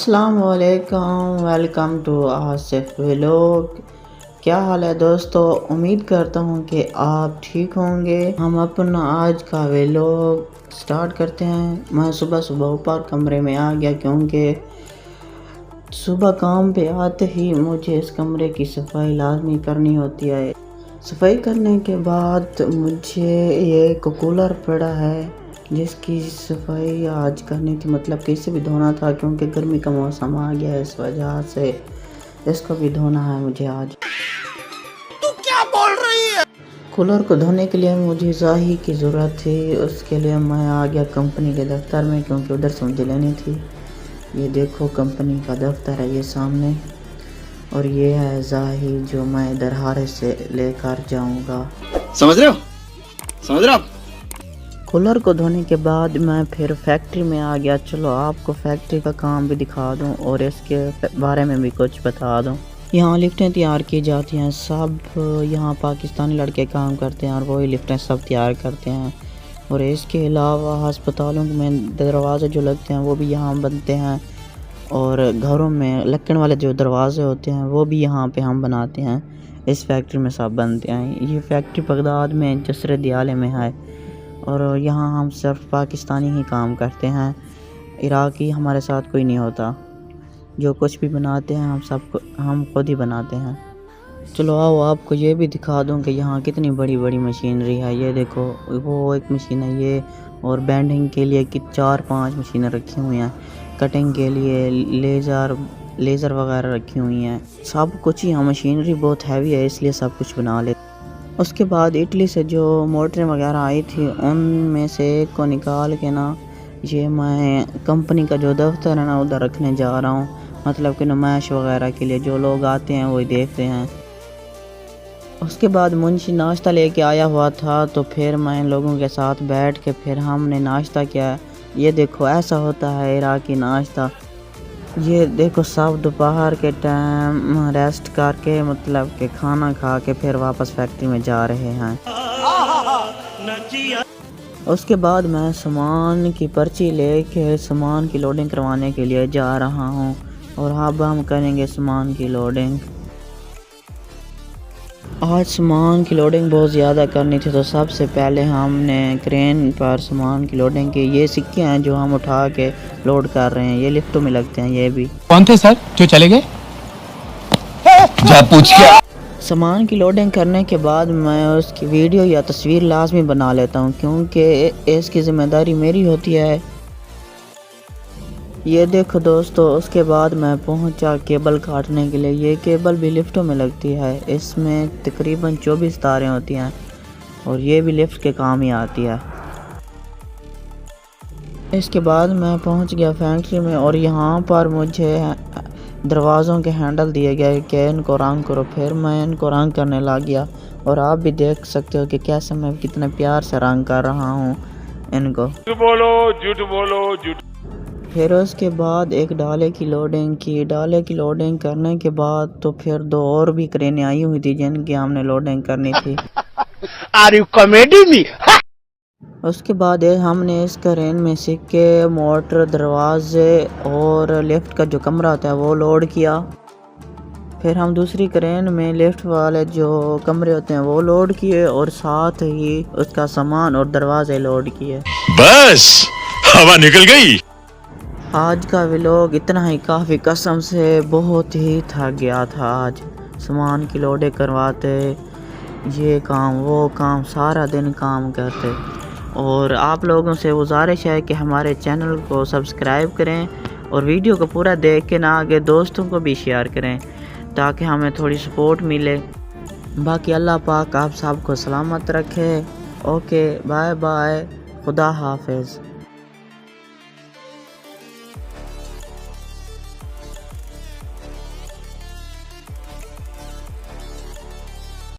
अस्सलामुअलैकुम, welcome to Asif vlog. क्या हाल है दोस्तों, उम्मीद करता हूँ कि आप ठीक होंगे। हम अपना आज का व्लॉग स्टार्ट करते हैं। मैं सुबह सुबह ऊपर कमरे में आ गया क्योंकि सुबह काम पे आते ही मुझे इस कमरे की सफाई लाजमी करनी होती है। सफाई करने के बाद मुझे ये कूलर पड़ा है जिसकी सफाई आज करनी थी, मतलब कि इसे भी धोना था क्योंकि गर्मी का मौसम आ गया है, इस वजह से इसको भी धोना है मुझे आज। तू क्या बोल रही है? कूलर को धोने के लिए मुझे स्याही की ज़रूरत थी, उसके लिए मैं आ गया कंपनी के दफ्तर में क्योंकि उधर से मुझे लेनी थी। ये देखो कंपनी का दफ्तर है ये सामने, और ये है स्याही जो मैं इधर हारे से लेकर जाऊंगा। समझ रहे हो? समझ रहे हो? कूलर को धोने के बाद मैं फिर फैक्ट्री में आ गया। चलो आपको फैक्ट्री का काम भी दिखा दूं और इसके बारे में भी कुछ बता दूं। यहाँ लिफ्टें तैयार की जाती हैं, सब यहाँ पाकिस्तानी लड़के काम करते हैं और वही लिफ्टें सब तैयार करते हैं। और इसके अलावा अस्पतालों में दरवाज़े जो लगते हैं वो भी यहाँ बनते हैं, और घरों में लक्कड़ वाले जो दरवाजे होते हैं वो भी यहाँ पे हम बनाते हैं। इस फैक्ट्री में सब बनते हैं। ये फैक्ट्री बगदाद में जसर दियाले में है, और यहाँ हम सिर्फ पाकिस्तानी ही काम करते हैं, इराकी हमारे साथ कोई नहीं होता। जो कुछ भी बनाते हैं हम खुद ही बनाते हैं। चलो आओ आपको ये भी दिखा दूँ कि यहाँ कितनी बड़ी बड़ी मशीनरी है। ये देखो वो एक मशीन है ये, और बेंडिंग के लिए कि 4-5 मशीनें रखी हुई हैं, कटिंग के लिए लेज़र वगैरह रखी हुई हैं। सब कुछ यहाँ मशीनरी बहुत हैवी है इसलिए सब कुछ बना लेते। उसके बाद इटली से जो मोटरें वगैरह आई थी उनमें से एक को निकाल के ना ये मैं कंपनी का जो दफ्तर है ना उधर रखने जा रहा हूँ, मतलब कि नुमाइश वगैरह के लिए जो लोग आते हैं वही देखते हैं। उसके बाद मुंशी नाश्ता लेके आया हुआ था, तो फिर मैं इन लोगों के साथ बैठ के फिर हमने नाश्ता किया। ये देखो ऐसा होता है इराकी नाश्ता। ये देखो सब दोपहर के टाइम रेस्ट करके, मतलब कि खाना खा के फिर वापस फैक्ट्री में जा रहे हैं। उसके बाद मैं सामान की पर्ची लेके सामान की लोडिंग करवाने के लिए जा रहा हूँ, और अब हम करेंगे सामान की लोडिंग। आज सामान की लोडिंग बहुत ज़्यादा करनी थी, तो सबसे पहले हमने क्रेन पर सामान की लोडिंग की। ये सिक्के हैं जो हम उठा के लोड कर रहे हैं, ये लिफ्टों में लगते हैं। ये भी कौन थे सर जो चले गए? जा पूछ के। सामान की लोडिंग करने के बाद मैं उसकी वीडियो या तस्वीर लाजमी बना लेता हूँ क्योंकि इसकी ज़िम्मेदारी मेरी होती है। ये देखो दोस्तों, उसके बाद मैं पहुंचा केबल काटने के लिए। ये केबल भी लिफ्टों में लगती है, इसमें तकरीबन 24 तारें होती हैं, और ये भी लिफ्ट के काम ही आती है। इसके बाद मैं पहुंच गया फैक्ट्री में, और यहाँ पर मुझे दरवाज़ों के हैंडल दिए गए कि इनको रंग करो। फिर मैं इनको रंग करने लग गया, और आप भी देख सकते हो कि कैसे मैं कितने प्यार से रंग कर रहा हूँ इनको। झूठ बोलो झूठ। फिर उसके बाद एक डाले की लोडिंग की। डाले की लोडिंग करने के बाद तो फिर 2 और भी क्रेनें आई हुई थी जिनकी हमने लोडिंग करनी थी। Are you comedy me? उसके बाद हमने इस क्रेन में सिक्के, मोटर, दरवाजे और लिफ्ट का जो कमरा होता है वो लोड किया। फिर हम दूसरी क्रेन में लिफ्ट वाले जो कमरे होते हैं वो लोड किए, और साथ ही उसका सामान और दरवाजे लोड किए। बस हवा निकल गई। आज का व्लॉग इतना ही काफ़ी, कसम से बहुत ही थक गया था आज। सामान की लोडिंग करवाते, ये काम वो काम, सारा दिन काम करते। और आप लोगों से गुजारिश है कि हमारे चैनल को सब्सक्राइब करें, और वीडियो को पूरा देख के ना आगे दोस्तों को भी शेयर करें ताकि हमें थोड़ी सपोर्ट मिले। बाकी अल्लाह पाक आप सबको सलामत रखे। ओके बाय बाय, खुदा हाफिज़।